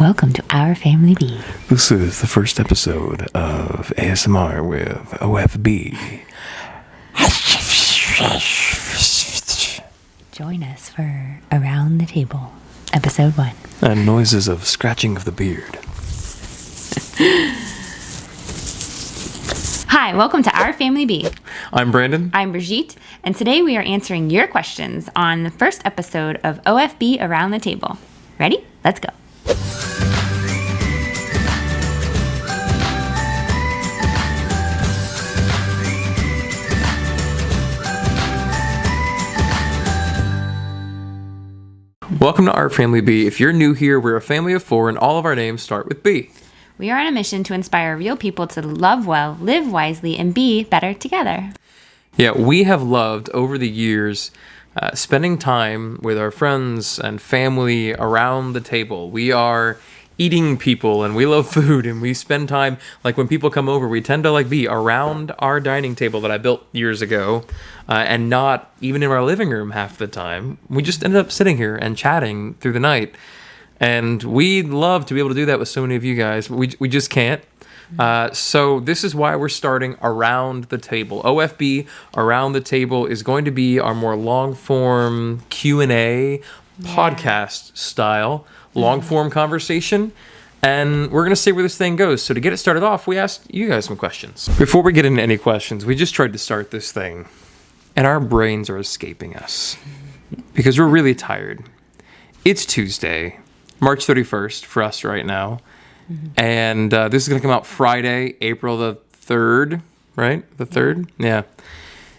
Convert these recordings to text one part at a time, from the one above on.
Welcome to Our Family Bee. This is the first episode of ASMR with OFB. Join us for Around the Table, Episode 1. And noises of scratching of the beard. Hi, welcome to Our Family Bee. I'm Brandon. I'm Brigitte, and today we are answering your questions on the first episode of OFB Around the Table. Ready? Let's go. Welcome to Our Family B. If you're new here, we're a family of 4 and all of our names start with B. We are on a mission to inspire real people to love well, live wisely, and be better together. Yeah, we have loved over the years spending time with our friends and family around the table. We are eating people and we love food and we spend time, like when people come over, we tend to be around our dining table that I built years ago and not even in our living room half the time. We just ended up sitting here and chatting through the night. And we'd love to be able to do that with so many of you guys. We just can't. So this is why we're starting Around the Table. OFB Around the Table is going to be our more long-form Q&A podcast style, long-form conversation. And we're going to see where this thing goes. So to get it started off, we asked you guys some questions. Before we get into any questions, we just tried to start this thing. And our brains are escaping us. Because we're really tired. It's Tuesday, March 31st for us right now. And this is going to come out Friday, April the 3rd, right? The 3rd? Yeah.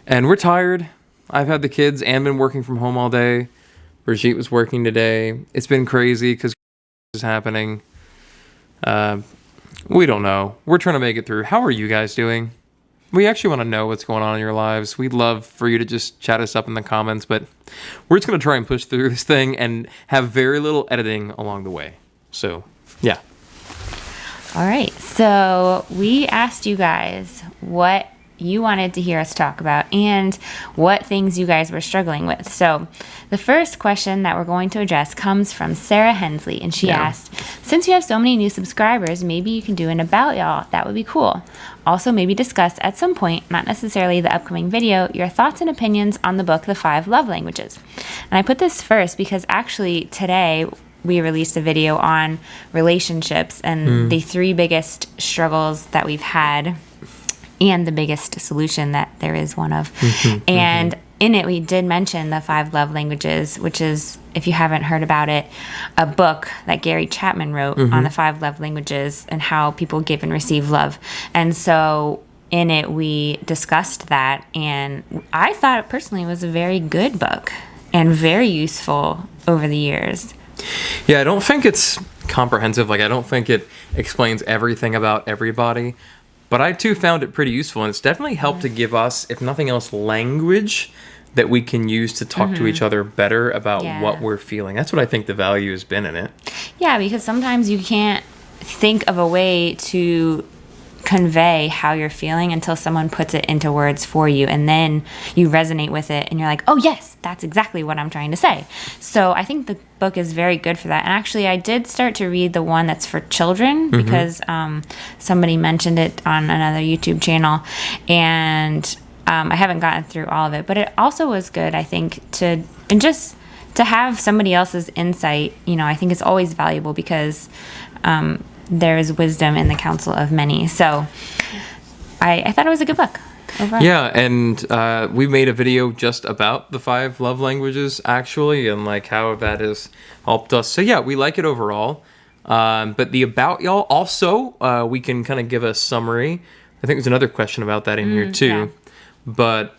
And we're tired. I've had the kids and been working from home all day. Brigitte was working today. It's been crazy because is happening. We don't know. We're trying to make it through. How are you guys doing? We actually want to know what's going on in your lives. We'd love for you to just chat us up in the comments, but we're just going to try and push through this thing and have very little editing along the way. So, yeah. All right, so we asked you guys what you wanted to hear us talk about and what things you guys were struggling with. So the first question that we're going to address comes from Sarah Hensley, and she asked, since you have so many new subscribers, maybe you can do an about y'all. That would be cool. Also, maybe discuss at some point, not necessarily the upcoming video, your thoughts and opinions on the book, The 5 Love Languages. And I put this first because actually today we released a video on relationships and the 3 biggest struggles that we've had and the biggest solution that there is one of. And in it, we did mention the 5 love languages, which is, if you haven't heard about it, a book that Gary Chapman wrote on the 5 love languages and how people give and receive love. And so in it, we discussed that. And I thought it personally was a very good book and very useful over the years. Yeah, I don't think it's comprehensive. I don't think it explains everything about everybody. But I, too, found it pretty useful. And it's definitely helped to give us, if nothing else, language that we can use to talk to each other better about what we're feeling. That's what I think the value has been in it. Yeah, because sometimes you can't think of a way to convey how you're feeling until someone puts it into words for you, and then you resonate with it and you're like, oh yes, that's exactly what I'm trying to say. So I think the book is very good for that. And actually I did start to read the one that's for children because somebody mentioned it on another YouTube channel, and I haven't gotten through all of it, but it also was good, I think, to have somebody else's insight. I think it's always valuable because there is wisdom in the counsel of many. So I thought it was a good book overall. Yeah, and we made a video just about the 5 love languages, actually, and how that has helped us. So yeah, we like it overall. But the about y'all, also, we can kind of give a summary. I think there's another question about that in here, too. Yeah. But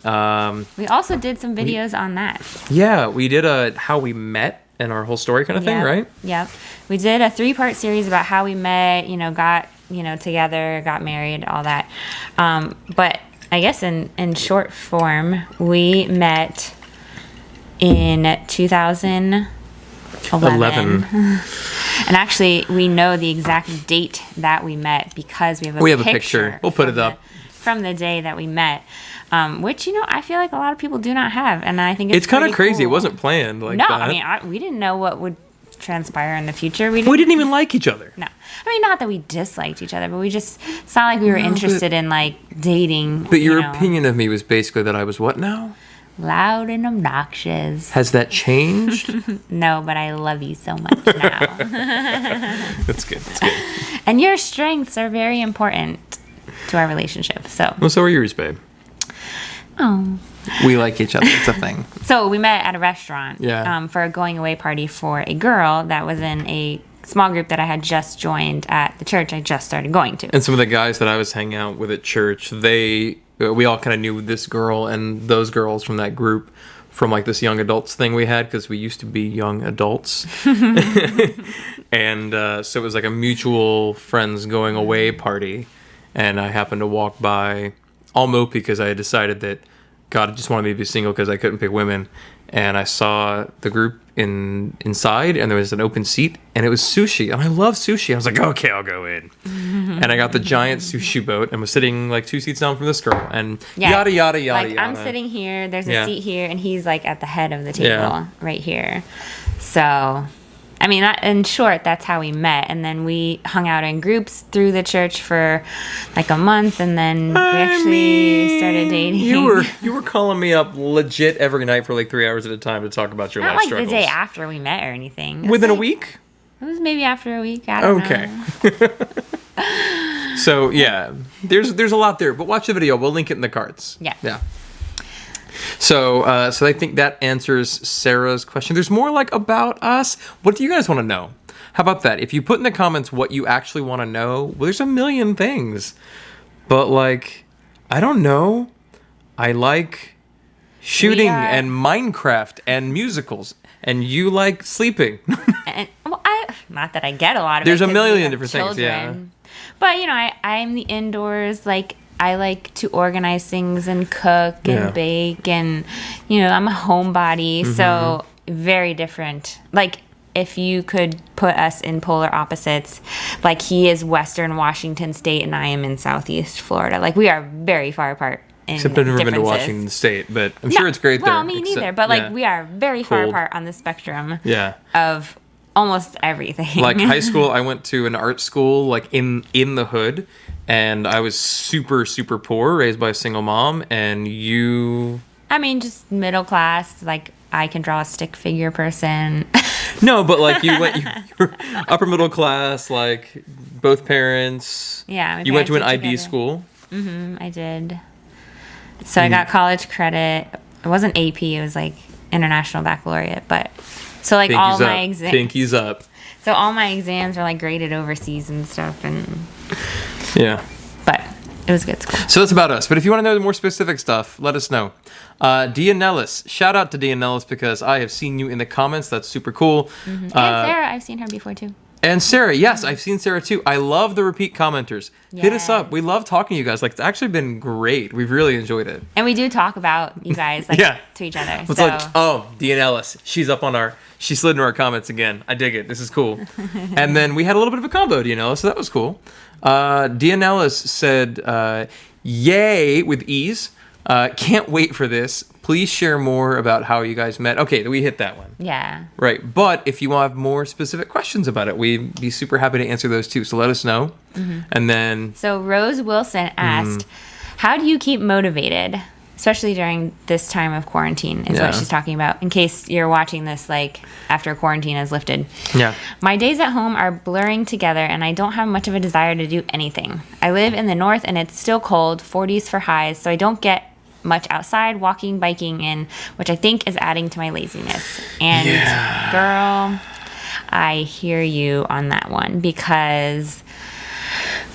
we also did some videos on that. Yeah, we did a how we met and our whole story kind of thing, right? Yep. We did a 3-part series about how we met, got, together, got married, all that. But I guess in short form, we met in 2011. And actually, we know the exact date that we met because we have a picture. We'll put it up. From the day that we met. Which, I feel like a lot of people do not have. And I think it's kind of crazy. Cool. It wasn't planned like no, that. I mean, we didn't know what would transpire in the future. We didn't even like each other. No. I mean, not that we disliked each other, but it's not like we were interested in, like, dating. But your opinion of me was basically that I was what now? Loud and obnoxious. Has that changed? No, but I love you so much now. That's good. That's good. And your strengths are very important to our relationship. Well, so are yours, babe. Oh. We like each other. It's a thing. So we met at a restaurant for a going away party for a girl that was in a small group that I had just joined at the church I just started going to. And some of the guys that I was hanging out with at church, we all kind of knew this girl and those girls from that group from like this young adults thing we had because we used to be young adults. And so it was like a mutual friends going away party. And I happened to walk by all mopey because I had decided that God just wanted me to be single because I couldn't pick women. And I saw the group inside, and there was an open seat, and it was sushi. And I love sushi. I was like, okay, I'll go in. And I got the giant sushi boat and was sitting like 2 seats down from this girl. And yada, yada, yada, like, yada. I'm sitting here, there's a seat here, and he's like at the head of the table right here. So, I mean, in short, that's how we met. And then we hung out in groups through the church for like a month, and then we actually started dating. You were calling me up legit every night for like 3 hours at a time to talk about your life struggles. Not like the day after we met or anything. Within a week? It was maybe after a week. I don't know. So, yeah, there's a lot there. But watch the video. We'll link it in the cards. Yeah. So I think that answers Sarah's question. There's more like about us. What do you guys want to know? How about that? If you put in the comments what you actually want to know, well, there's a million things. But like, I don't know. I like shooting and Minecraft and musicals. And you like sleeping. And, well, not that I get a lot of there's it. There's a million different things, yeah. But, you know, I'm the indoors, like, I like to organize things and cook and bake, and, you know, I'm a homebody, so very different. Like, if you could put us in polar opposites, like he is Western Washington State and I am in Southeast Florida. Like, we are very far apart in Except I've never been to Washington State, but I'm sure it's great there. Well, me neither, but, like, we are very far apart on the spectrum of almost everything. Like, high school, I went to an art school, like, in the hood. And I was super, super poor, raised by a single mom, and you... I mean, just middle class, like, I can draw a stick figure person. No, but, like, you were upper middle class, like, both parents. Yeah. You went to an IB school. Mm-hmm, I did. So I got college credit. It wasn't AP, it was, like, International Baccalaureate, but... So, like, all my exams... Pinkies up. So all my exams were, like, graded overseas and stuff, and... Yeah. But it was good school. So that's about us. But if you want to know the more specific stuff, let us know. Dia Nellis. Shout out to Dia Nellis because I have seen you in the comments. That's super cool. Mm-hmm. And Sarah, I've seen her before too. And Sarah, yes, I've seen Sarah too. I love the repeat commenters. Yes. Hit us up. We love talking to you guys. Like, it's actually been great. We've really enjoyed it. And we do talk about you guys, like, to each other. It's like, oh, Dia Nellis. She's up on she slid into our comments again. I dig it. This is cool. And then we had a little bit of a combo, Dia Nellis, so that was cool. Dia Nellis said, yay, with ease. Can't wait for this. Please share more about how you guys met. Okay, we hit that one. Yeah. Right. But if you have more specific questions about it, we'd be super happy to answer those too. So let us know. Mm-hmm. And then... So Rose Wilson asked, how do you keep motivated, especially during this time of quarantine, is what she's talking about, in case you're watching this, like, after quarantine is lifted. Yeah. My days at home are blurring together, and I don't have much of a desire to do anything. I live in the north, and it's still cold, 40s for highs, so I don't get much outside, walking, biking in, which I think is adding to my laziness. And girl, I hear you on that one, because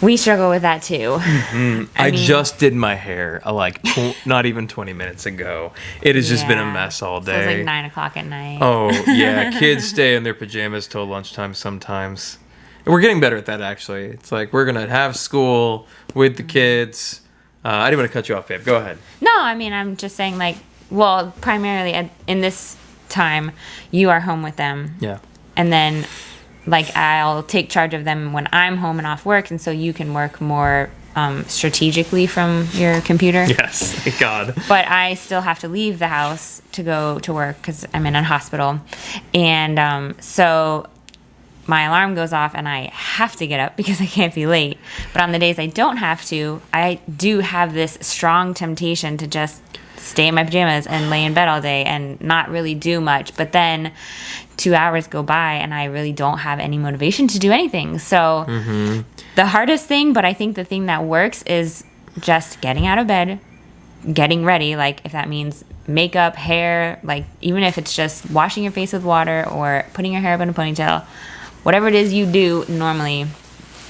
we struggle with that too. Mm-hmm. I mean, just did my hair like not even 20 minutes ago. It has just been a mess all day. So it's like 9 o'clock at night. Oh yeah, kids stay in their pajamas till lunchtime sometimes. And we're getting better at that, actually. It's like we're gonna have school with the kids. I didn't want to cut you off, babe. Go ahead. No, I mean, I'm just saying, like, well, primarily in this time, you are home with them. Yeah. And then, like, I'll take charge of them when I'm home and off work, and so you can work more strategically from your computer. Yes, thank God. But I still have to leave the house to go to work because I'm in a hospital. And so my alarm goes off and I have to get up because I can't be late. But on the days I don't have to, I do have this strong temptation to just stay in my pajamas and lay in bed all day and not really do much. But then 2 hours go by and I really don't have any motivation to do anything. So the hardest thing, but I think the thing that works, is just getting out of bed, getting ready. Like if that means makeup, hair, like even if it's just washing your face with water or putting your hair up in a ponytail, whatever it is you do normally,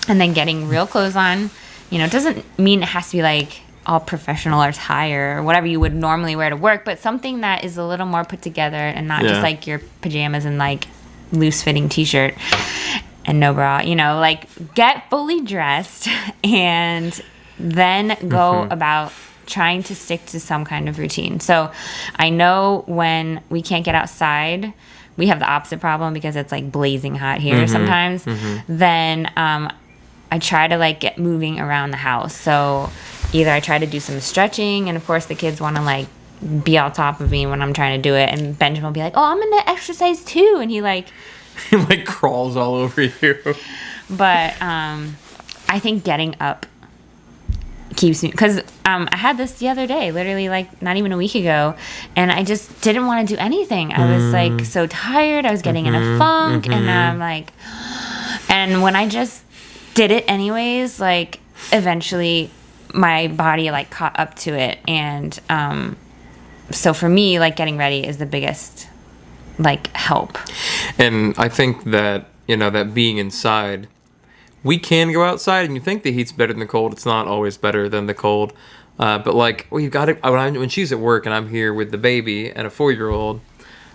and then getting real clothes on. You know, it doesn't mean it has to be like all professional or tie or whatever you would normally wear to work, but something that is a little more put together and not just like your pajamas and like loose fitting t-shirt and no bra. You know, like get fully dressed and then go about trying to stick to some kind of routine. So I know when we can't get outside, we have the opposite problem because it's like blazing hot here sometimes. Then I try to like get moving around the house. So either I try to do some stretching, and of course the kids want to like be on top of me when I'm trying to do it, and Benjamin will be like, "Oh, I'm gonna exercise too," and he like crawls all over you. But I think getting up keeps me, because I had this the other day, literally like not even a week ago, and I just didn't want to do anything. I was like so tired. I was getting in a funk, and I'm like, and when I just did it anyways, like eventually my body like caught up to it. And so for me, like getting ready is the biggest like help. And I think that, you know, that being inside, we can go outside, and you think the heat's better than the cold. It's not always better than the cold. But like, well, you got it. When she's at work and I'm here with the baby and a 4-year-old,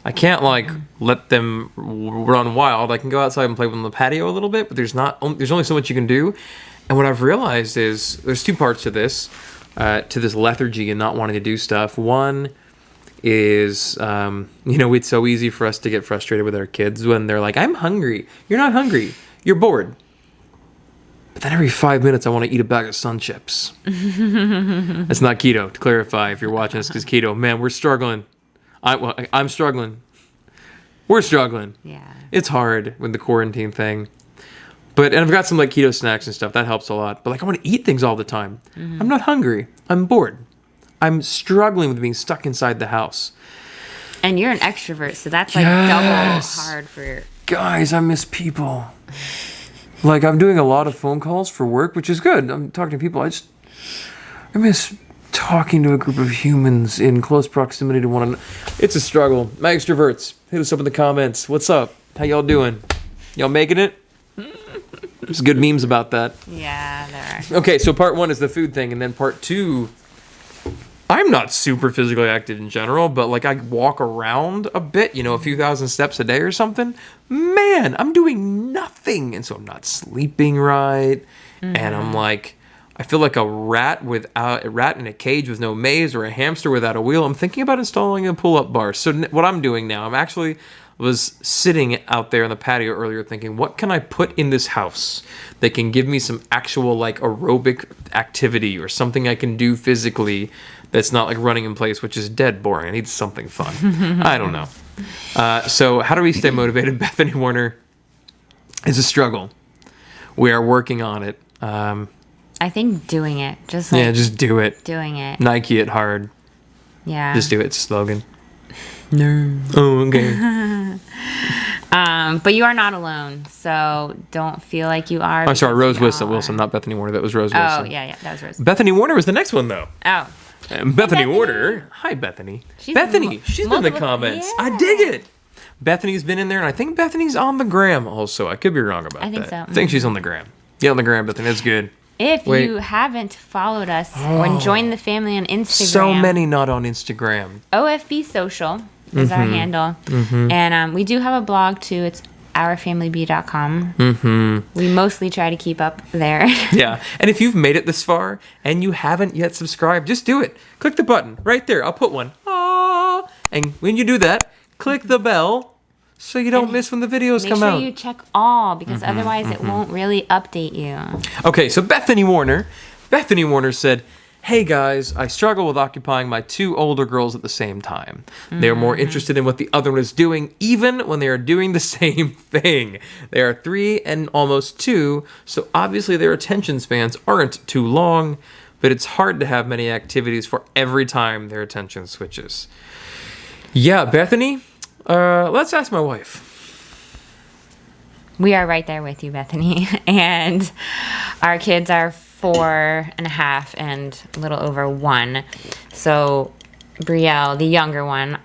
I can't like let them run wild. I can go outside and play with them on the patio a little bit, but there's only so much you can do. And what I've realized is there's two parts to this lethargy and not wanting to do stuff. One is, you know, it's so easy for us to get frustrated with our kids when they're like, "I'm hungry." You're not hungry. You're bored. But then every 5 minutes, I want to eat a bag of Sun Chips. It's not keto, to clarify, if you're watching this, because keto, man, we're struggling. I'm struggling. We're struggling. Yeah. It's hard with the quarantine thing. And I've got some like keto snacks and stuff. That helps a lot. But like, I want to eat things all the time. I'm not hungry. I'm bored. I'm struggling with being stuck inside the house. And you're an extrovert, so that's like double hard for... Guys, I miss people. Like, I'm doing a lot of phone calls for work, which is good. I'm talking to people. I miss talking to a group of humans in close proximity to one another. It's a struggle. My extroverts, hit us up in the comments. What's up? How y'all doing? Y'all making it? There's good memes about that. Yeah, there are. Okay, so part 1 is the food thing, and then part 2, I'm not super physically active in general, but like I walk around a bit, you know, a few thousand steps a day or something. Man, I'm doing nothing. And so I'm not sleeping right. And I'm like, I feel like a rat in a cage with no maze, or a hamster without a wheel. I'm thinking about installing a pull-up bar. So what I'm doing now, was sitting out there on the patio earlier thinking, what can I put in this house that can give me some actual like aerobic activity or something I can do physically that's not like running in place, which is dead boring. I need something fun. I don't know. So how do we stay motivated? Bethany Warner, is a struggle. We are working on it. I think doing it. Just do it. Doing it. Nike it hard. Yeah. Just do it. It's a slogan. No. Oh, okay. But you are not alone, so don't feel like you are. I'm sorry, Rose Wilson, not Bethany Warner. That was Rose Wilson. Oh, yeah, that was Rose. Bethany Warner was the next one, though. Oh. Bethany Warner. Hi, Bethany. She's in the comments. Yeah. I dig it. Bethany's been in there, and I think Bethany's on the gram also. I could be wrong about that. I think so. I think she's on the gram. Get on the gram, Bethany. That's good. If you haven't followed us or joined the family on Instagram. So many not on Instagram. OFB Social is our handle. And we do have a blog, too. It's ourfamilyb.com. We mostly try to keep up there. Yeah. And if you've made it this far and you haven't yet subscribed, just do it. Click the button right there. I'll put one. Aww. And when you do that, click the bell so you don't miss when the videos come out. Make sure you check all, because otherwise it won't really update you. Okay, so Bethany Warner. Bethany Warner said, "Hey guys, I struggle with occupying my two older girls at the same time. They are more interested in what the other one is doing, even when they are doing the same thing. They are 3 and almost 2, so obviously their attention spans aren't too long, but it's hard to have many activities for every time their attention switches." Yeah, Bethany, let's ask my wife. We are right there with you, Bethany. And our kids are 4.5 and a little over 1. So Brielle, the younger one,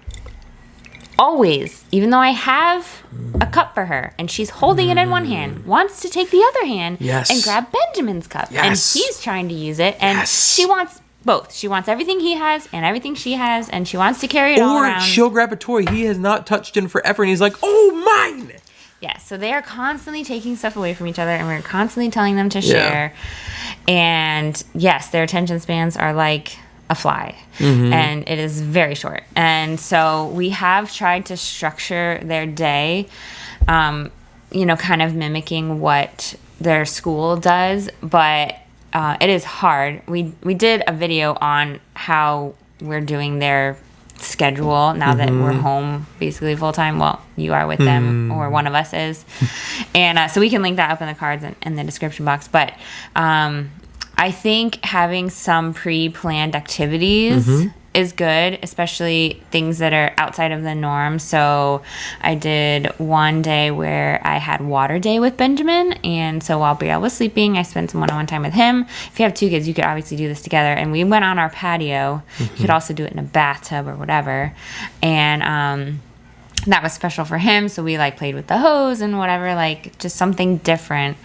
always, even though I have a cup for her and she's holding it in one hand, wants to take the other hand and grab Benjamin's cup. Yes. And he's trying to use it. And she wants both. She wants everything he has and everything she has, and she wants to carry it all around. Or she'll grab a toy he has not touched in forever, and he's like, "Oh, mine!" Yeah, so they are constantly taking stuff away from each other, and we're constantly telling them to share. And yes, their attention spans are like a fly, and it is very short. And so we have tried to structure their day, kind of mimicking what their school does, but it is hard. We did a video on how we're doing their schedule now that we're home basically full time. Well, you are with them, or one of us is. And so we can link that up in the cards and the description box. But I think having some pre-planned activities is good, especially things that are outside of the norm. So I did one day where I had water day with Benjamin, and so while Brielle was sleeping, I spent some one-on-one time with him. If you have 2 kids, you could obviously do this together, and we went on our patio. You could also do it in a bathtub or whatever, and that was special for him. So we played with the hose and whatever, just something different.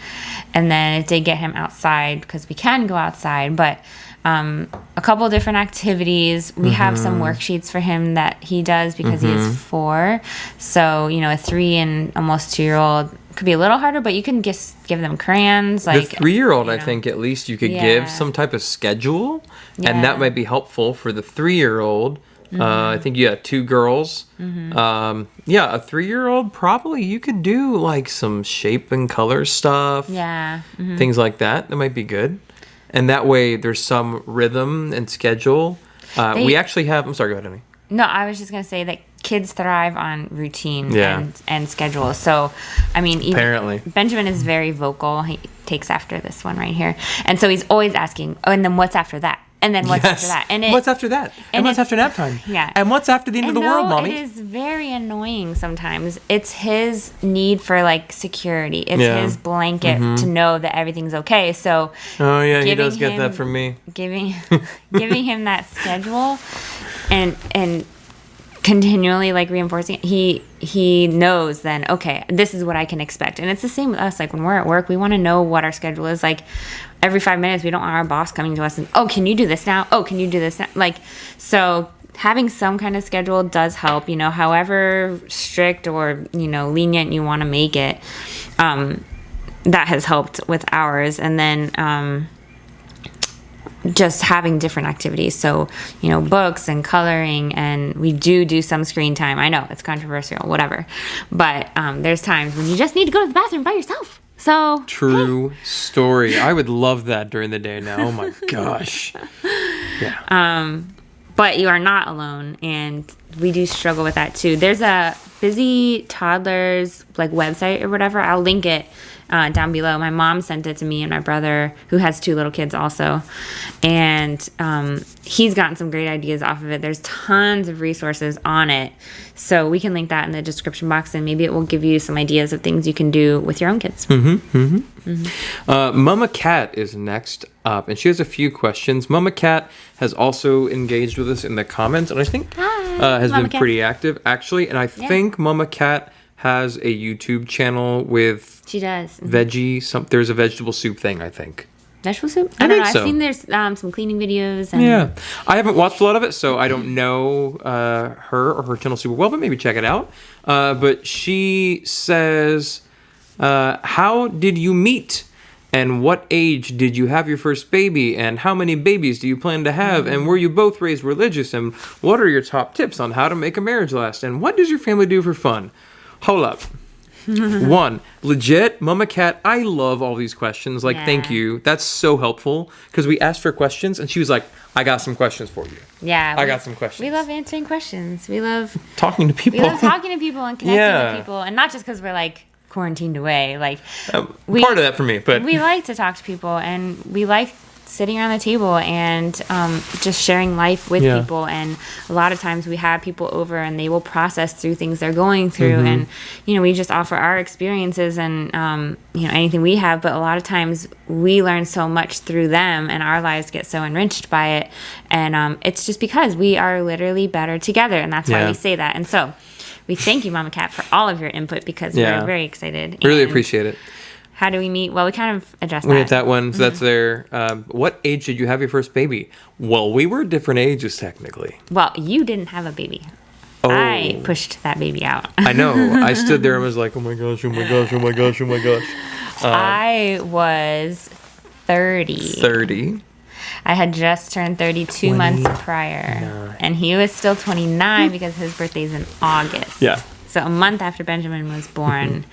And then it did get him outside because we can go outside, but a couple different activities. We have some worksheets for him that he does because he is 4. So, a 3 and almost 2-year-old could be a little harder, but you can just give them crayons. The 3-year-old, I think at least you could give some type of schedule, and that might be helpful for the 3-year-old. I think you got 2 girls. A 3-year-old, probably you could do some shape and color stuff. Yeah. Things like that. That might be good. And that way there's some rhythm and schedule. We actually have... I'm sorry, go ahead, honey. No, I was just going to say that kids thrive on routine and schedule. So, Apparently. Benjamin is very vocal. He takes after this one right here. And so he's always asking, "Oh, and then what's after that? And then what's after that? And what's after that? And what's after nap time? Yeah. And what's after the end of the world, Mommy?" It is very annoying sometimes. It's his need for security. It's his blanket to know that everything's okay. So oh yeah, he does get that from me. Giving him that schedule and continually reinforcing it, he knows then, okay, this is what I can expect. And it's the same with us. When we're at work, we want to know what our schedule is. Every 5 minutes, we don't want our boss coming to us and, "Oh, can you do this now? Oh, can you do this now?" So having some kind of schedule does help, however strict or, lenient you want to make it. That has helped with ours. And then just having different activities. So, books and coloring, and we do some screen time. I know it's controversial, whatever. But there's times when you just need to go to the bathroom by yourself. So true story. I would love that during the day now. Oh my gosh. Yeah. But you are not alone, and we do struggle with that too. There's a Busy Toddlers website or whatever. I'll link it down below. My mom sent it to me and my brother, who has 2 little kids also, and he's gotten some great ideas off of it. There's tons of resources on it, so we can link that in the description box, and maybe it will give you some ideas of things you can do with your own kids. Mama Cat is next up, and she has a few questions. Mama Cat has also engaged with us in the comments, and I think has Mama been Cat. pretty active, actually. And I think Mama Cat has a YouTube channel with She does. veggie. There's a vegetable soup thing, I think. Vegetable soup? I don't know. so. I've seen there's some cleaning videos. And Yeah, I haven't watched a lot of it, so I don't know her or her channel super well, but maybe check it out. But she says, how did you meet? And what age did you have your first baby? And how many babies do you plan to have? And were you both raised religious? And what are your top tips on how to make a marriage last? And what does your family do for fun? Hold up. One, legit, Mama Cat, I love all these questions. Like, thank you. That's so helpful. Because we asked for questions, and she was like, I got some questions for you. Yeah. I got some questions. We love answering questions. We love talking to people. We love talking to people and connecting with people. And not just because we're, like, quarantined away. Like, part of that for me. But we like to talk to people, and we like sitting around the table and just sharing life with people. And a lot of times we have people over and they will process through things they're going through. And, we just offer our experiences and, anything we have. But a lot of times we learn so much through them and our lives get so enriched by it. And it's just because we are literally better together. And that's why we say that. And so we thank you, Mama Cat, for all of your input because we're very excited. Really appreciate it. How do we meet? Well, we kind of addressed that. We hit that one, so that's there. What age did you have your first baby? Well, we were different ages, technically. Well, you didn't have a baby. Oh. I pushed that baby out. I know. I stood there and was like, oh my gosh, oh my gosh, oh my gosh, oh my gosh. I was 30. 30. I had just turned 32 months prior. And he was still 29 because his birthday's in August. Yeah. So a month after Benjamin was born,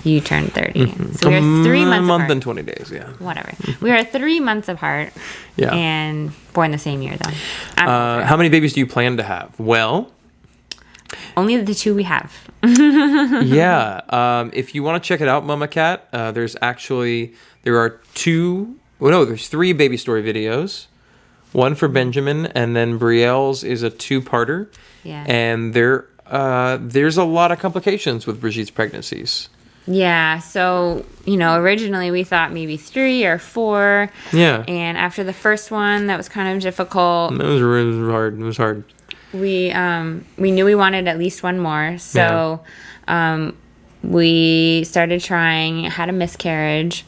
you turned 30. So we were 3 months apart. A month and 20 days, yeah. Whatever. We were 3 months apart. Yeah. And born the same year, though. How many babies do you plan to have? Well, only the 2 we have. Yeah. If you want to check it out, Mama Cat, there's 3 baby story videos. One for Benjamin, and then Brielle's is a 2-parter. Yeah. And there's a lot of complications with Brigitte's pregnancies. Yeah, so, originally we thought maybe 3 or 4. Yeah. And after the first one, that was kind of difficult. It was hard. It was hard. We knew we wanted at least one more. So we started trying, had a miscarriage.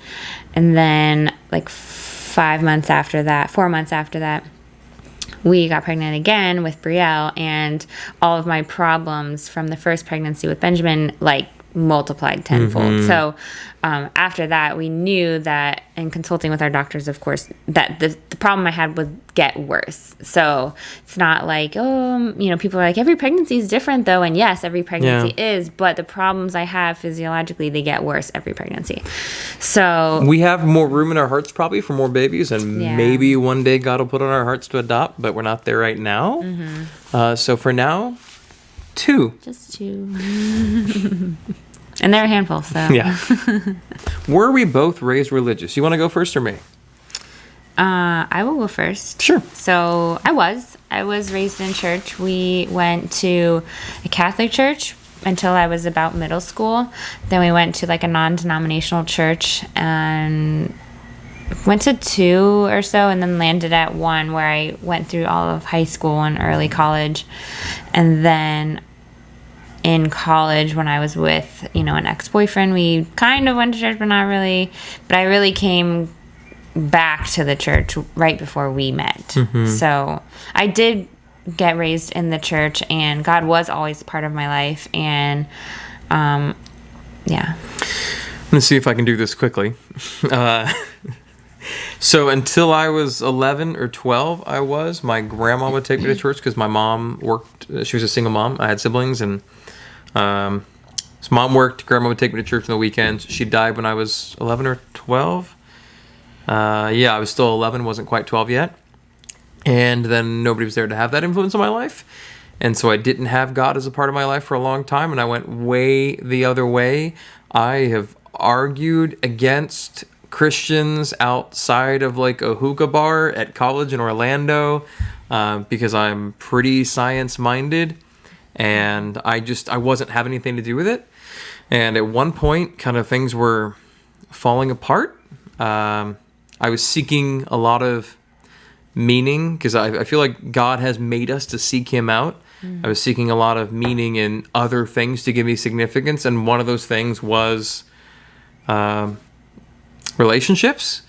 And then, 4 months after that, we got pregnant again with Brielle. And all of my problems from the first pregnancy with Benjamin, multiplied tenfold. So after that, we knew that, in consulting with our doctors, of course, that the problem I had would get worse. So it's not like, people are like, every pregnancy is different though. And yes, every pregnancy is, but the problems I have physiologically, they get worse every pregnancy. So we have more room in our hearts probably for more babies, and maybe one day God will put on our hearts to adopt, but we're not there right now. So for now, 2. Just 2. And they're a handful, so. Yeah. Were we both raised religious? You want to go first or me? I will go first. Sure. So I was raised in church. We went to a Catholic church until I was about middle school. Then we went to a non-denominational church and went to 2 or so, and then landed at 1 where I went through all of high school and early college. And then in college, when I was with, an ex-boyfriend, we kind of went to church, but not really. But I really came back to the church right before we met. So I did get raised in the church, and God was always part of my life. And, yeah. I'm going to see if I can do this quickly. So until I was 11 or 12, my grandma would take me to church because my mom worked. She was a single mom. I had siblings, and so mom worked. Grandma would take me to church on the weekends. She died when I was 11 or 12. I was still 11, wasn't quite 12 yet. And then nobody was there to have that influence on my life. And so I didn't have God as a part of my life for a long time, and I went way the other way. I have argued against Christians outside of a hookah bar at college in Orlando because I'm pretty science-minded, and I wasn't having anything to do with it. And at one point, kind of things were falling apart. I was seeking a lot of meaning because I feel like God has made us to seek Him out. I was seeking a lot of meaning in other things to give me significance, and one of those things was relationships,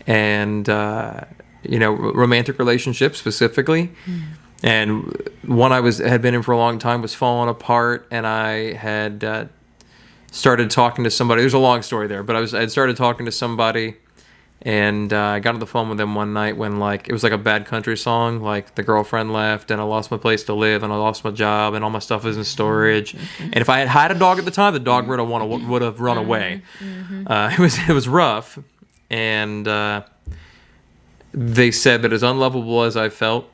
and romantic relationships specifically. And one I had been in for a long time was falling apart, and I had started talking to somebody. There's a long story there, but I had started talking to somebody, And I got on the phone with him one night when, like, it was like a bad country song. Like, the girlfriend left, and I lost my place to live, and I lost my job, and all my stuff is in storage. And if I had had a dog at the time, the dog would have run away. It was rough. And they said that as unlovable as I felt,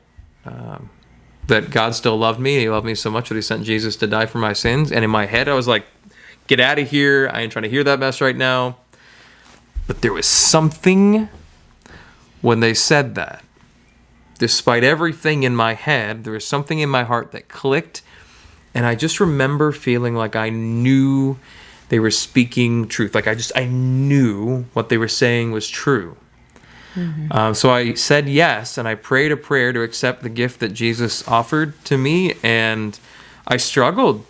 that God still loved me. He loved me so much that he sent Jesus to die for my sins. And in my head, I was like, get out of here. I ain't trying to hear that mess right now. But there was something when they said that. Despite everything in my head, there was something in my heart that clicked. And I just remember feeling like I knew they were speaking truth. Like I knew what they were saying was true. So I said yes, and I prayed a prayer to accept the gift that Jesus offered to me. And I struggled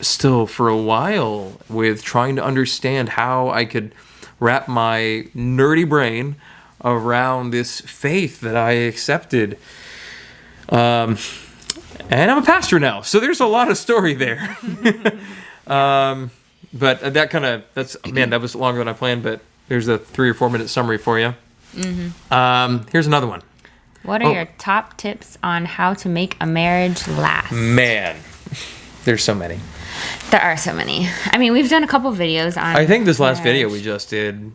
still for a while with trying to understand how I could wrap my nerdy brain around this faith that I accepted. And I'm a pastor now, so there's a lot of story there. But that was longer than I planned, but there's a 3 or 4 minute summary for you. Here's another one. What are your top tips on how to make a marriage last? Man, there's so many. There are so many. I mean, we've done a couple videos on I think this last marriage. video we just did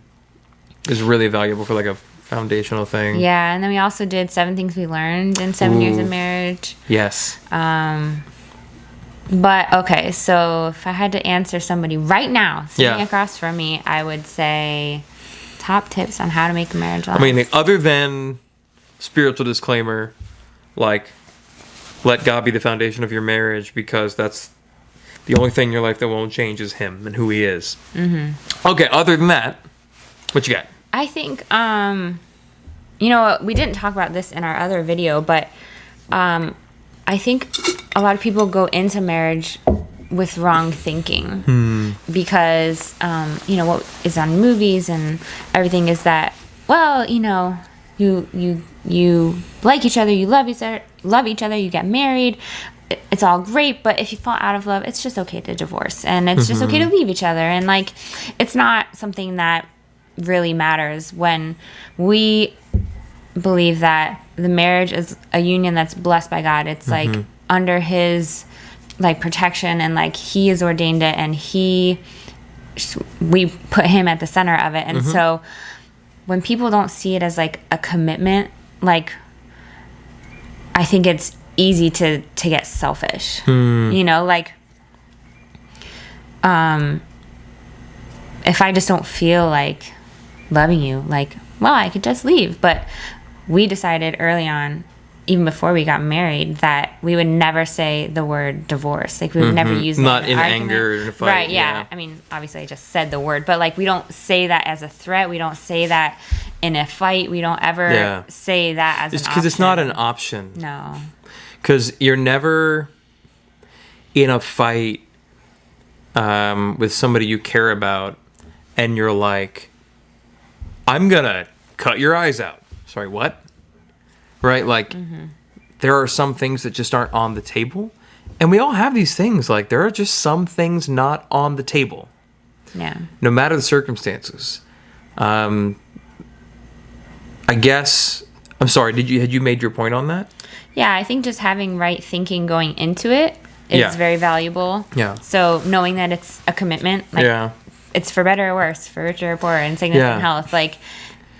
is really valuable for like a foundational thing. Yeah, and then we also did 7 things we learned in 7 years of marriage. Yes. But okay, so if I had to answer somebody right now sitting Yeah. across from me, I would say top tips on how to make a marriage last. I mean, other than spiritual disclaimer, like, let God be the foundation of your marriage, because that's the only thing in your life that won't change is him and who he is. Okay, other than that, what you got? I think, we didn't talk about this in our other video, but I think a lot of people go into marriage with wrong thinking because, what is on movies and everything is that, well, you like each other, you love each other, you get married, it's all great, but if you fall out of love, it's just okay to divorce, and it's just okay to leave each other, and like, it's not something that really matters when we believe that the marriage is a union that's blessed by God. It's like under his like protection, and like he has ordained it, and we put him at the center of it. And so when people don't see it as like a commitment, like, I think it's easy to get selfish. Like, if I just don't feel like loving you, like, well, I could just leave. But we decided early on, even before we got married, that we would never say the word divorce. Like, we would never use that Not in argument. anger or in a fight. Right, yeah. I mean, obviously I just said the word, but like, we don't say that as a threat. We don't say that in a fight. We don't ever say that as an option. Because it's not an option. No. Because you're never in a fight with somebody you care about, and you're like, I'm going to cut your eyes out. Sorry, what? Right? Like, there are some things that just aren't on the table. And we all have these things. Like, there are just some things not on the table. Yeah. No matter the circumstances. I guess, I'm sorry, had you made your point on that? Yeah, I think just having right thinking going into it is very valuable. Yeah. So knowing that it's a commitment, like, it's for better or worse, for richer or poorer, in sickness and health. Like,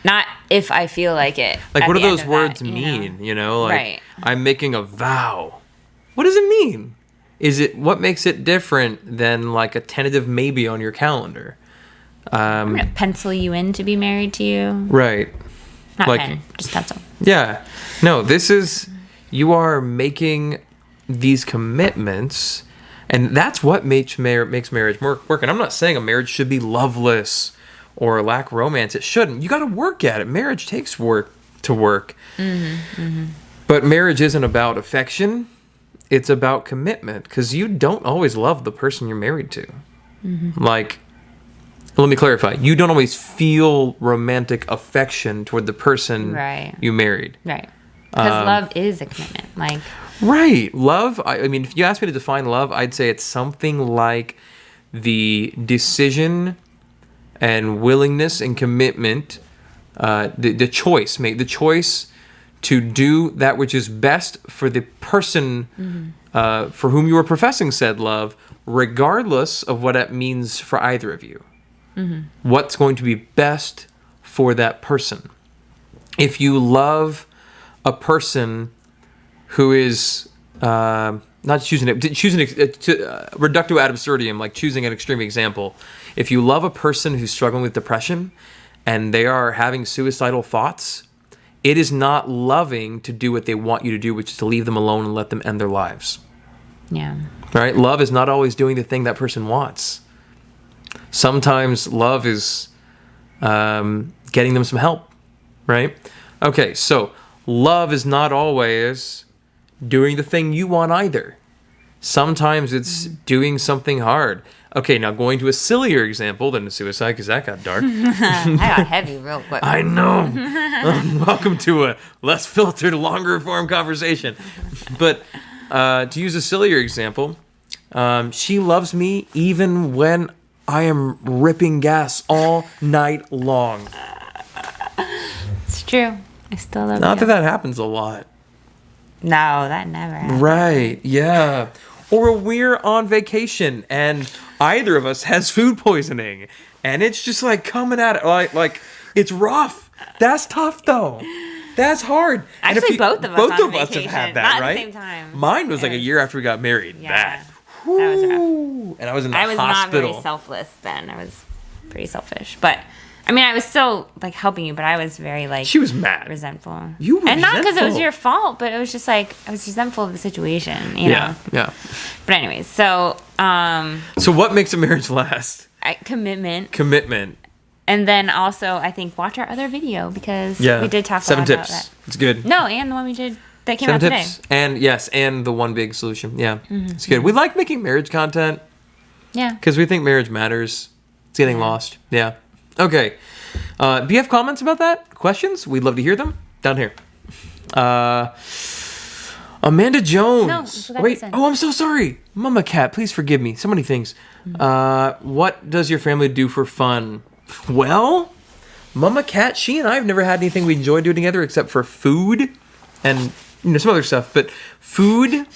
not if I feel like it. Like, what do those words mean? Like, I'm making a vow. What does it mean? What makes it different than like a tentative maybe on your calendar? I'm going to pencil you in to be married to you. Right. Not like, pen, just pencil. Yeah. No, you are making these commitments, and that's what makes marriage work. And I'm not saying a marriage should be loveless or lack romance. It shouldn't. You got to work at it. Marriage takes work to work. But marriage isn't about affection. It's about commitment, because you don't always love the person you're married to. Like, let me clarify. You don't always feel romantic affection toward the person you married. Right. Because love is a commitment. Like, right. Love, I mean, if you ask me to define love, I'd say it's something like the decision and willingness and commitment the choice. Make the choice to do that which is best for the person for whom you are professing said love, regardless of what that means for either of you. What's going to be best for that person? If you love a person who is not choosing reductio ad absurdum, like choosing an extreme example. If you love a person who's struggling with depression and they are having suicidal thoughts, it is not loving to do what they want you to do, which is to leave them alone and let them end their lives. Yeah. Right? Love is not always doing the thing that person wants. Sometimes love is getting them some help. Right? Okay, so love is not always doing the thing you want either. Sometimes it's doing something hard. Okay, now going to a sillier example than suicide, because that got dark. I got heavy real quick. I know. Welcome to a less filtered, longer form conversation. But to use a sillier example, she loves me even when I am ripping gas all night long. It's true. I still love Not you. that happens a lot. No, that never happened. Right, yeah. Or we're on vacation and either of us has food poisoning and it's just like coming at it like it's rough. That's tough though. That's hard. Actually, both of us have had that, not right? at the same time. Mine was like a year after we got married. Yeah. That. That was rough. Whew. And I was in the I was hospital. not very selfless then. I was pretty selfish, but I mean, I was still like helping you, but I was very like She was mad. resentful. You were and not because it was resentful. your fault, but it was just like I was resentful of the situation. You know? Yeah. But anyways, so So what makes a marriage last? commitment, Commitment. and then also I think watch our other video because Yeah. we did talk a 7 lot tips. about that. It's good. No, and the one we did that came 7 out today. tips. And yes, and the one big solution. Yeah. Mm-hmm. It's good. We like making marriage content. Yeah. Because we think marriage matters. It's getting lost. Yeah. Okay. Do you have comments about that? Questions? We'd love to hear them. Down here. Amanda Jones. No, I forgot to Wait. send. Oh, I'm so sorry. Mama Cat, please forgive me. So many things. What does your family do for fun? Well, Mama Cat, she and I have never had anything we enjoy doing together except for food and some other stuff. But food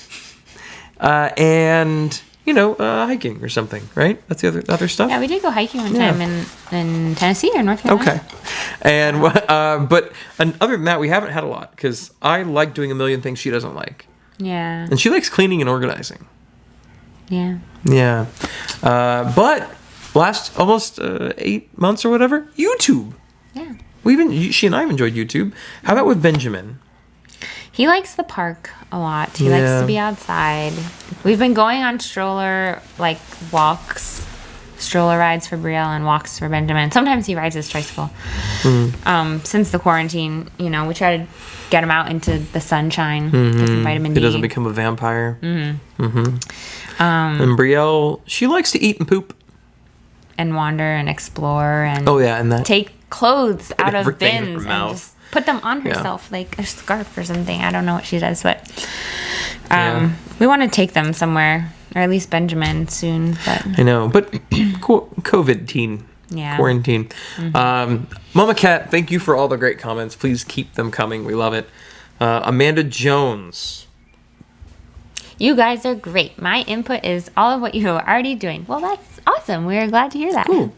and hiking or something, right? That's the other stuff. Yeah, we did go hiking one time in Tennessee or North Carolina. Okay. And other than that, we haven't had a lot because I like doing a million things she doesn't like, Yeah. and she likes cleaning and organizing. Yeah. Yeah. But last almost 8 months or whatever, YouTube. Yeah. She and I have enjoyed YouTube. How about with Benjamin? He likes the park a lot. He likes to be outside. We've been going on stroller walks, stroller rides for Brielle and walks for Benjamin. Sometimes he rides his tricycle. Since the quarantine, we try to get him out into the sunshine, get some vitamin D. He doesn't become a vampire. And Brielle, she likes to eat and poop. And wander and explore and and that. take clothes out of everything in her bins and mouth. just put them on herself like a scarf or something. I don't know what she does, but we want to take them somewhere, or at least Benjamin soon. But I know, but COVID teen. Yeah. Quarantine. Mama Cat, thank you for all the great comments. Please keep them coming. We love it. Amanda Jones. you guys are great. My input is all of what you are already doing. Well, that's awesome. We're glad to hear that. Cool.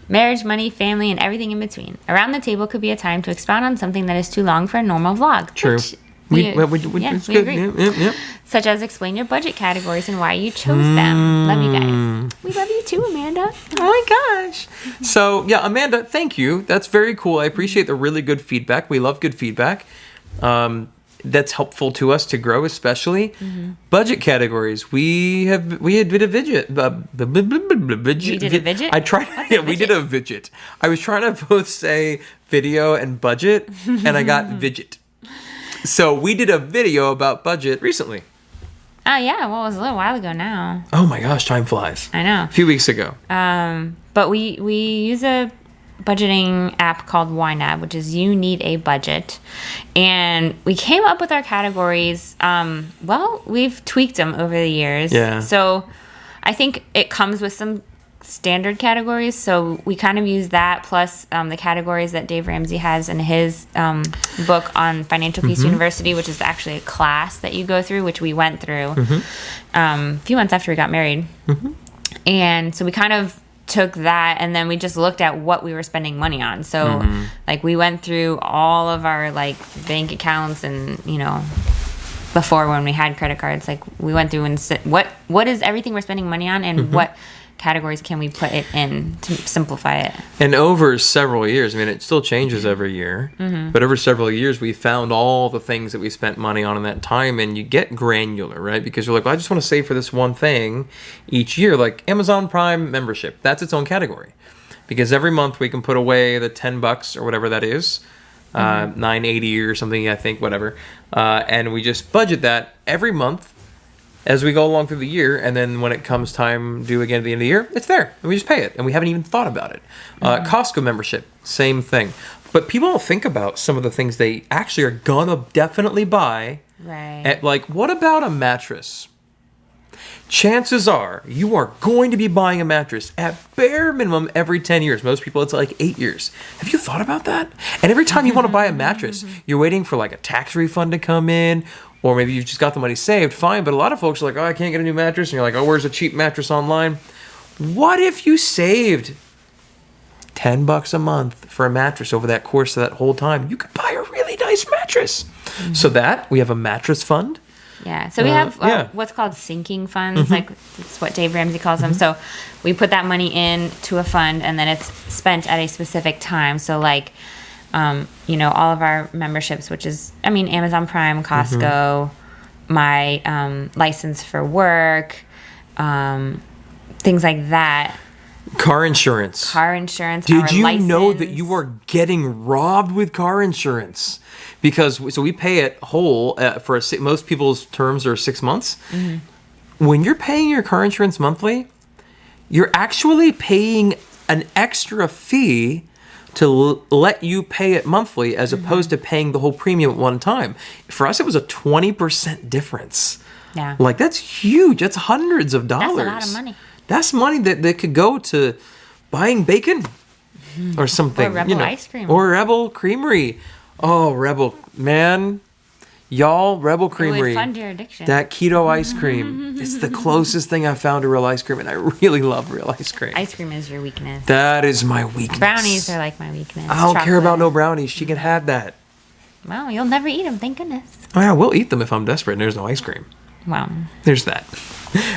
Marriage, money, family, and everything in between. Around the table could be a time to expound on something that is too long for a normal vlog. True. We It's good. agree. Yeah. Such as explain your budget categories and why you chose them. Love you guys. We love you too, Amanda. Oh my gosh. So, yeah, Amanda, thank you. That's very cool. I appreciate the really good feedback. We love good feedback. That's helpful to us to grow, especially. Budget categories. We did a widget. You did a widget? I tried. What's a We did a widget. I was trying to both say video and budget, and I got widget. So we did a video about budget recently. Oh, yeah. Well, it was a little while ago now. Oh my gosh, time flies. I know. A few weeks ago. But we use a budgeting app called YNAB, which is You Need a Budget. And we came up with our categories. We've tweaked them over the years. Yeah. So I think it comes with some standard categories, so we kind of use that plus the categories that Dave Ramsey has in his book on Financial Peace University, which is actually a class that you go through, which we went through a few months after we got married. And so we kind of took that, and then we just looked at what we were spending money on. So like we went through all of our like bank accounts, and you know, before when we had credit cards, like we went through and what is everything we're spending money on, and what categories can we put it in to simplify it. And over several years, I mean, it still changes every year, but over several years, we found all the things that we spent money on in that time, and you get granular, right? Because you're like, well, I just want to save for this one thing each year, like Amazon Prime membership. That's its own category, because every month we can put away the $10 or whatever that is, $9.80 or something, I think, whatever, and we just budget that every month as we go along through the year, and then when it comes time due again at the end of the year, it's there, and we just pay it, and we haven't even thought about it. Costco membership, same thing. But people don't think about some of the things they actually are gonna definitely buy. Right. Like, what about a mattress? Chances are you are going to be buying a mattress at bare minimum every 10 years. Most people, it's like 8 years. Have you thought about that? And every time you want to buy a mattress, you're waiting for like a tax refund to come in, or maybe you've just got the money saved, fine. But a lot of folks are like, oh, I can't get a new mattress. And you're like, oh, where's a cheap mattress online? What if you saved $10 a month for a mattress over that course of that whole time? You could buy a really nice mattress. So that, we have a mattress fund. Yeah. So we have what's called sinking funds. Like that's what Dave Ramsey calls them. So we put that money in to a fund, and then it's spent at a specific time. So like, you know, all of our memberships, which is, I mean, Amazon Prime, Costco, my license for work, things like that. Car insurance. Did you know that you are getting robbed with car insurance? Because so we pay it whole for most people's terms are 6 months. When you're paying your car insurance monthly, you're actually paying an extra fee to let you pay it monthly, as opposed to paying the whole premium at one time. For us, it was a 20% difference. Yeah. Like, that's huge. That's hundreds of dollars. That's a lot of money. That's money that could go to buying bacon or something. Or Rebel ice cream. Or Rebel Creamery. Oh, Rebel. Man. Y'all, Rebel Creamery. It would fund your addiction. That keto ice cream. It's the closest thing I've found to real ice cream, and I really love real ice cream. Ice cream is your weakness. That is my weakness. Brownies are like my weakness. I don't care about no brownies. She can have that. Well, you'll never eat them, thank goodness. Oh, yeah, we'll eat them if I'm desperate and there's no ice cream. Wow. There's that.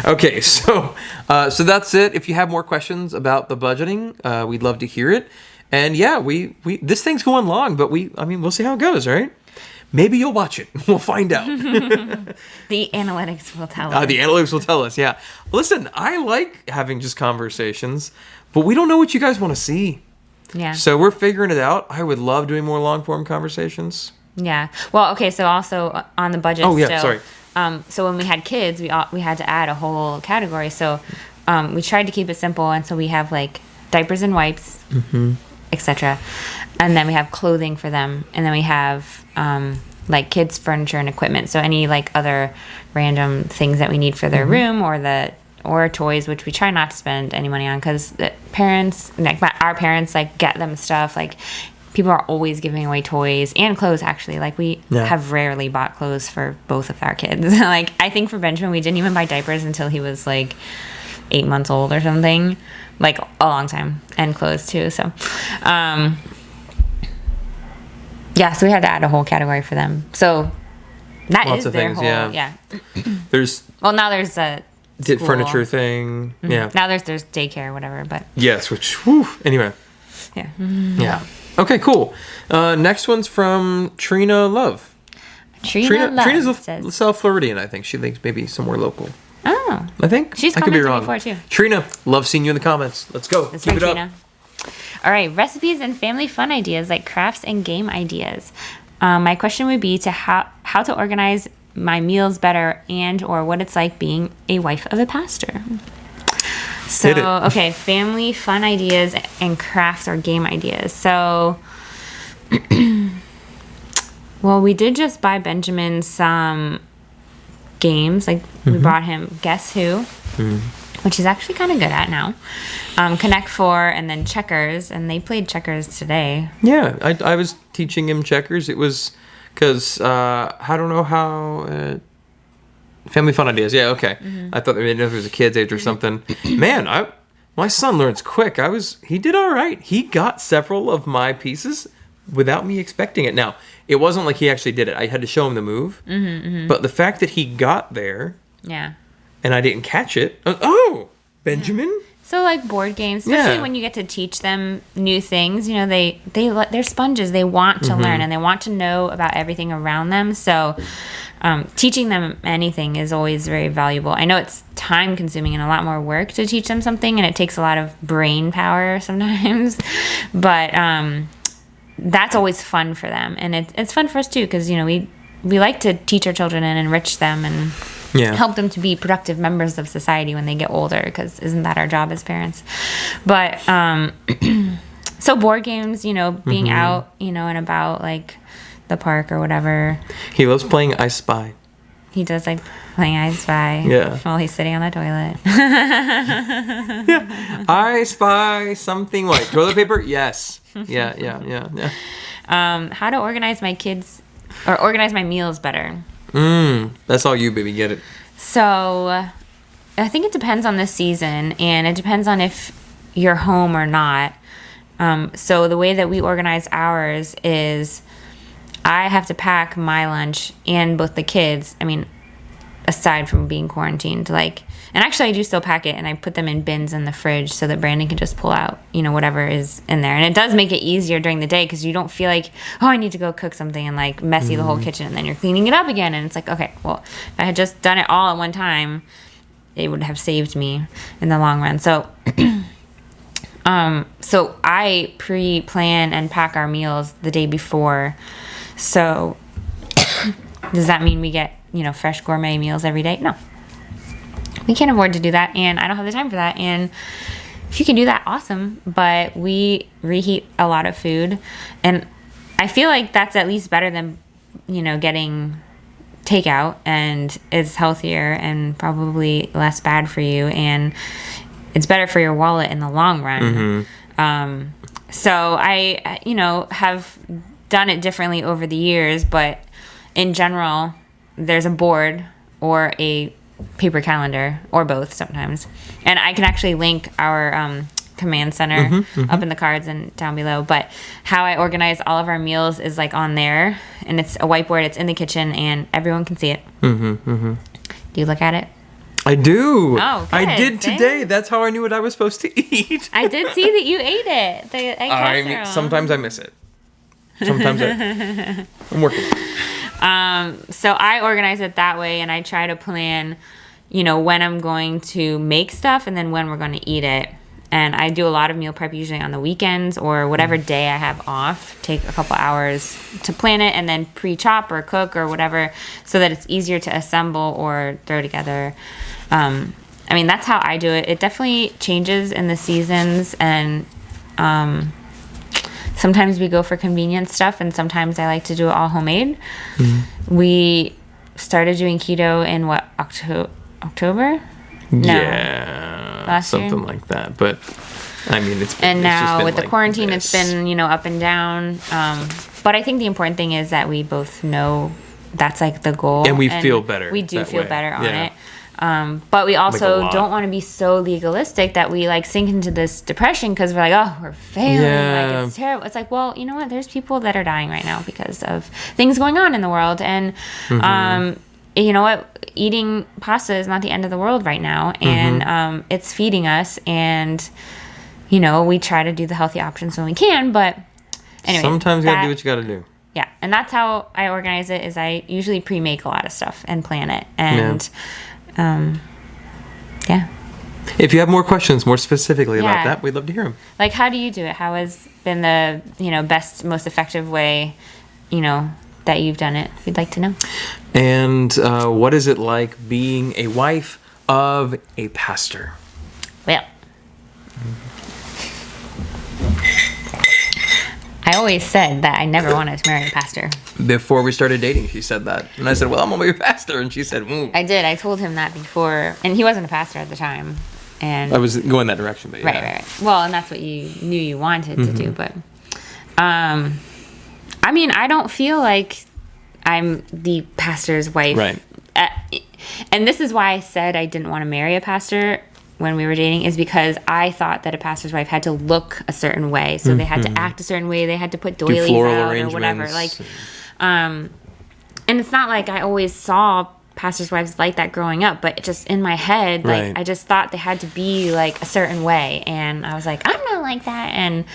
Okay, so that's it. If you have more questions about the budgeting, we'd love to hear it. And yeah, we this thing's going long, but we'll see how it goes, right? Maybe you'll watch it. We'll find out. The analytics will tell us. The analytics will tell us, yeah. Listen, I like having just conversations, but we don't know what you guys want to see. Yeah. So we're figuring it out. I would love doing more long-form conversations. Yeah. Well, okay, so also on the budget sorry. So when we had kids, we had to add a whole category. So we tried to keep it simple, and so we have like diapers and wipes, etc. And then we have clothing for them, and then we have like kids' furniture and equipment. So any like other random things that we need for their room or toys, which we try not to spend any money on, because our parents like get them stuff. Like people are always giving away toys and clothes. Actually, like we have rarely bought clothes for both of our kids. Like I think for Benjamin, we didn't even buy diapers until he was like 8 months old or something. Like a long time, and clothes too. So, so we had to add a whole category for them. So that Lots is of their things, whole, yeah. There's now there's a school. furniture thing, yeah. Now there's daycare, whatever, but yes, which anyway, yeah, yeah. Okay, cool. Next one's from Trina Love. Trina's a South Floridian, I think. She thinks maybe somewhere local. Oh, I think she's I could be commented wrong. before too. Trina, love seeing you in the comments. Let's go. That's Keep right, it Trina. up. All right, recipes and family fun ideas like crafts and game ideas. My question would be to how to organize my meals better, and or what it's like being a wife of a pastor. So, okay, family fun ideas and crafts or game ideas. So, well, we did just buy Benjamin some games. Like we brought him Guess Who, which he's actually kind of good at now. Connect Four, and then checkers, and they played checkers today. Yeah, I was teaching him checkers. It was because I don't know how. Family fun ideas. Yeah, okay. I thought maybe if it was a kid's age or something. Man, my son learns quick. He did all right. He got several of my pieces without me expecting it. Now, it wasn't like he actually did it. I had to show him the move. But the fact that he got there, and I didn't catch it. Benjamin. Yeah. So like board games, especially when you get to teach them new things, you know, they're sponges. They want to learn, and they want to know about everything around them. So teaching them anything is always very valuable. I know it's time consuming and a lot more work to teach them something, and it takes a lot of brain power sometimes, but that's always fun for them. And it's fun for us too, because, you know, we like to teach our children and enrich them and help them to be productive members of society when they get older, because isn't that our job as parents? But so board games, you know, being out, you know, and about like the park or whatever. He loves playing I Spy. He does like playing I Spy while he's sitting on the toilet. I spy something white. Toilet paper? Yes. Yeah. How to organize my kids or organize my meals better. That's all you, baby. Get it. So I think it depends on the season, and it depends on if you're home or not. So the way that we organize ours is I have to pack my lunch and both the kids. I mean, aside from being quarantined, like, and actually I do still pack it, and I put them in bins in the fridge so that Brandon can just pull out, you know, whatever is in there. And it does make it easier during the day, because you don't feel like, oh, I need to go cook something and like messy the whole kitchen, and then you're cleaning it up again. And it's like, okay, well, if I had just done it all at one time, it would have saved me in the long run. So so I pre-plan and pack our meals the day before. So does that mean we get, you know, fresh gourmet meals every day? No. We can't afford to do that, and I don't have the time for that. And if you can do that, awesome. But we reheat a lot of food, and I feel like that's at least better than, you know, getting takeout, and it's healthier and probably less bad for you, and it's better for your wallet in the long run. So I, you know, have done it differently over the years, but in general, there's a board or a paper calendar, or both sometimes, and I can actually link our command center up in the cards and down below. But how I organize all of our meals is like on there, and it's a whiteboard. It's in the kitchen, and everyone can see it. Do you look at it? I do. Oh, good. I did today. That's how I knew what I was supposed to eat. I did see that you ate it. The egg casserole. Sometimes I miss it. Sometimes I'm working. So I organize it that way, and I try to plan, you know, when I'm going to make stuff and then when we're going to eat it. And I do a lot of meal prep usually on the weekends or whatever day I have off. Take a couple hours to plan it and then pre-chop or cook or whatever, so that it's easier to assemble or throw together. I mean, that's how I do it. It definitely changes in the seasons, and sometimes we go for convenience stuff, and sometimes I like to do it all homemade. We started doing keto in October? No. Yeah, last something year? like that. But I mean, it's and now with the like quarantine, this. It's been, you know, up and down. But I think the important thing is that we both know that's like the goal, and we feel better. We do feel way. better on it. But we also like don't want to be so legalistic that we like sink into this depression because we're like, oh, we're failing. Yeah. Like, it's terrible. It's like, well, you know what? There's people that are dying right now because of things going on in the world. And, you know what? Eating pasta is not the end of the world right now. And it's feeding us. And, you know, we try to do the healthy options when we can. But anyway. Sometimes you got to do what you got to do. Yeah. And that's how I organize it, is I usually pre-make a lot of stuff and plan it. And... yeah. If you have more questions, more specifically about that, we'd love to hear them. Like, how do you do it? How has been the, you know, best, most effective way, you know, that you've done it? We'd like to know. And what is it like being a wife of a pastor? Well, I always said that I never wanted to marry a pastor. Before we started dating, she said that. And I said, well, I'm going to be a pastor. And she said, I did. I told him that before. And he wasn't a pastor at the time. And I was going that direction, but yeah. right. Well, and that's what you knew you wanted to do. But, I mean, I don't feel like I'm the pastor's wife. Right. And this is why I said I didn't want to marry a pastor when we were dating, is because I thought that a pastor's wife had to look a certain way. So they had to act a certain way. They had to put doilies out or whatever. Like, and it's not like I always saw pastors' wives like that growing up, but just in my head, like, I just thought they had to be like a certain way. And I was like, I'm not like that. And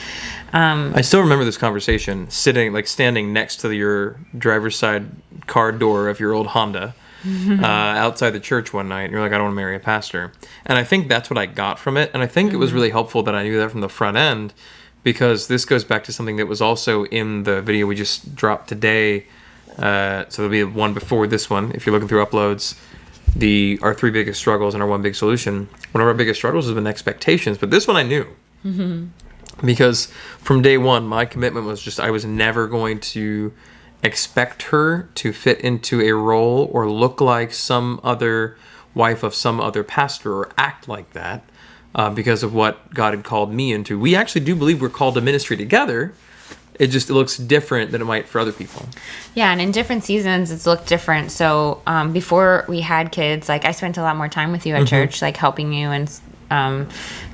I still remember this conversation, standing next to your driver's side car door of your old Honda. Outside the church one night, and you're like, I don't want to marry a pastor. And I think that's what I got from it. And I think it was really helpful that I knew that from the front end, because this goes back to something that was also in the video we just dropped today. So there'll be one before this one, if you're looking through uploads. Our 3 biggest struggles and our 1 big solution. One of our biggest struggles has been expectations, but this one I knew. Because from day one, my commitment was just I was never going to expect her to fit into a role or look like some other wife of some other pastor or act like that because of what God had called me into. We actually do believe we're called to ministry together. It looks different than it might for other people. Yeah, and in different seasons, it's looked different. So before we had kids, like, I spent a lot more time with you at church, like helping you and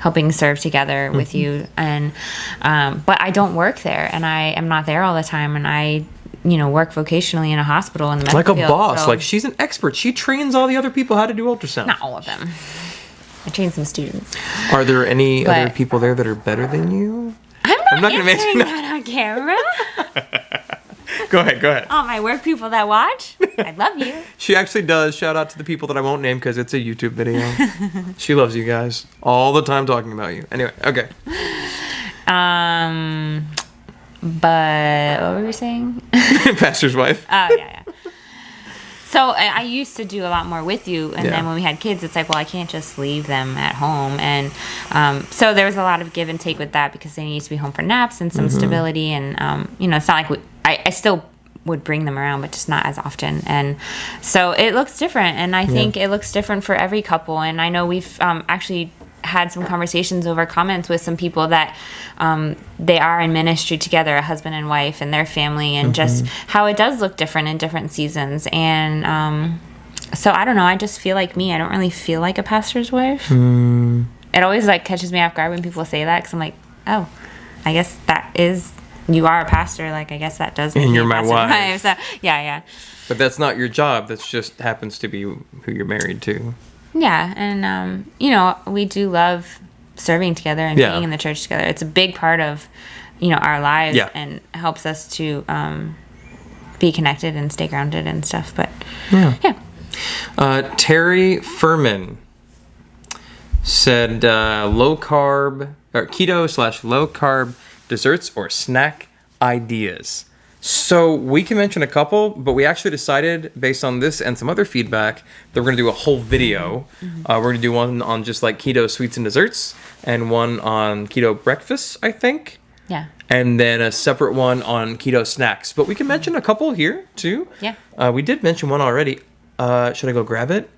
helping serve together with you. And but I don't work there, and I am not there all the time, and I work vocationally in a hospital in the medical field. Like a boss. So. Like, she's an expert. She trains all the other people how to do ultrasound. Not all of them. I train some students. Are there any other people there that are better than you? I'm not going to answer that on camera. Go ahead. All my work people that watch, I love you. She actually does. Shout out to the people that I won't name because it's a YouTube video. She loves you guys all the time talking about you. Anyway, okay. But what were we saying? Pastor's wife. Oh, yeah. So I used to do a lot more with you, and then when we had kids, it's like, well, I can't just leave them at home. And so there was a lot of give and take with that, because they need to be home for naps and some stability. And, it's not like I still would bring them around, but just not as often. And so it looks different, and I think it looks different for every couple. And I know we've actually had some conversations over comments with some people that they are in ministry together, a husband and wife and their family, and just how it does look different in different seasons. And so I don't know, I just feel like me. I don't really feel like a pastor's wife. It always like catches me off guard when people say that, because I'm like, oh, I guess that is, you are a pastor. Like, I guess that does make and you you're a my wife. So, yeah. But that's not your job. That's just happens to be who you're married to. Yeah, and we do love serving together and being in the church together. It's a big part of, our lives, and helps us to be connected and stay grounded and stuff. But Terry Furman said low carb or keto/low carb desserts or snack ideas. So we can mention a couple, but we actually decided, based on this and some other feedback, that we're going to do a whole video. We're going to do one on just like keto sweets and desserts, and one on keto breakfast, I think. Yeah. And then a separate one on keto snacks. But we can mention a couple here, too. Yeah. We did mention one already. Should I go grab it?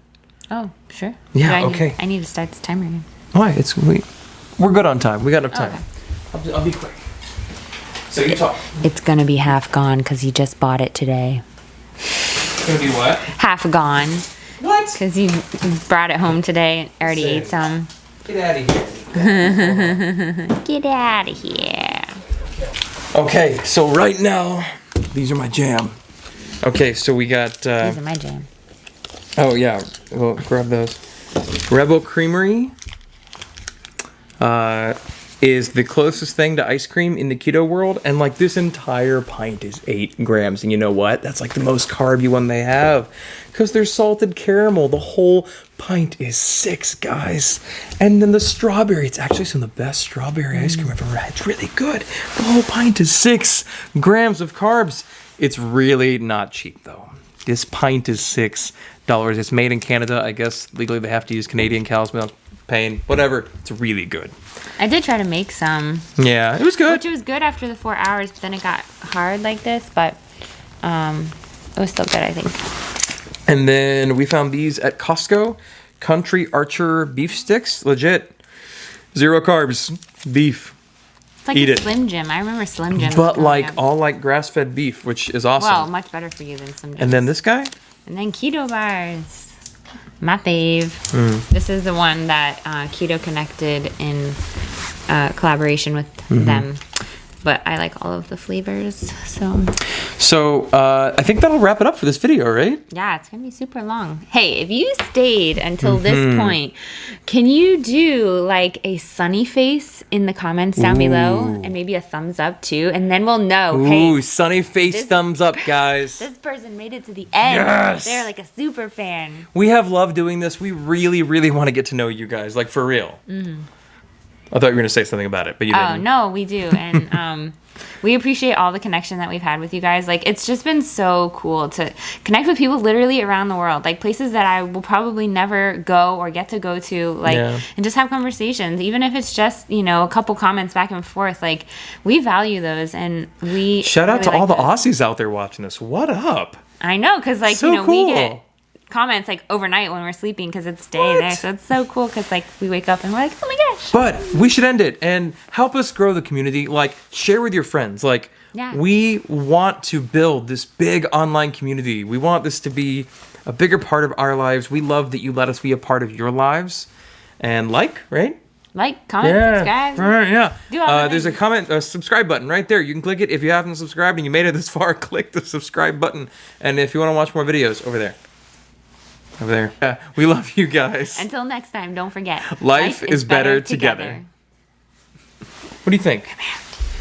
Oh, sure. Yeah, okay. I need to start this timer again. Why? We're good on time. We got enough time. Okay. I'll be quick. So you talk. It's going to be half gone because he just bought it today. It's going to be what? Half gone. What? Because he brought it home today and already ate some. Get out of here. Get out of here. Okay, so right now, these are my jam. Okay, so we got... These are my jam. Oh, yeah. Well, grab those. Rebel Creamery is the closest thing to ice cream in the keto world. And, like, this entire pint is 8 grams. And you know what? That's, like, the most carby one they have. Because there's salted caramel. The whole pint is 6, guys. And then the strawberry. It's actually some of the best strawberry ice cream I've ever had. It's really good. The whole pint is 6 grams of carbs. It's really not cheap, though. This pint is $6. It's made in Canada. I guess legally they have to use Canadian cow's milk. Pain, whatever. It's really good. I did try to make some. Yeah, it was good. Which it was good after the 4 hours, but then it got hard like this. But it was still good, I think. And then we found these at Costco. Country Archer beef sticks. Legit. 0 carbs. Beef. It's like Eat a it. Slim Jim. I remember Slim Jim. But like all like grass-fed beef, which is awesome. Well, much better for you than Slim Jim. And then this guy? And then keto bars. My fave. This is the one that Keto Connected in collaboration with them. But I like all of the flavors, So I think that'll wrap it up for this video, right? yeah, it's gonna be super long. Hey, if you stayed until this point, can you do like a sunny face in the comments down below, and maybe a thumbs up too, and then we'll know. Ooh, Hey, sunny face thumbs up, guys. this person made it to the end. Yes! They're like a super fan. We have loved doing this. We really, really want to get to know you guys, like for real. I thought you were going to say something about it, but you didn't. Oh, no, we do. And we appreciate all the connection that we've had with you guys. Like, it's just been so cool to connect with people literally around the world. Like, places that I will probably never go or get to go to. Like, and just have conversations. Even if it's just, you know, a couple comments back and forth. Like, we value those. And we Shout out really to all the those. Aussies out there watching this. What up? I know, because, like, So you know, cool. we get comments like overnight when we're sleeping because it's day there. So it's so cool because like we wake up and we're like, oh my gosh. But we should end it and help us grow the community. Like, share with your friends. Like, we want to build this big online community. We want this to be a bigger part of our lives. We love that you let us be a part of your lives. And right? Like, comment, subscribe. Right, yeah. Do all the There's a subscribe button right there. You can click it. If you haven't subscribed and you made it this far, click the subscribe button. And if you want to watch more videos, over there. Over there. Yeah, we love you guys. Until next time, don't forget. Life is better together. What do you think?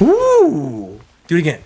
Ooh. Do it again.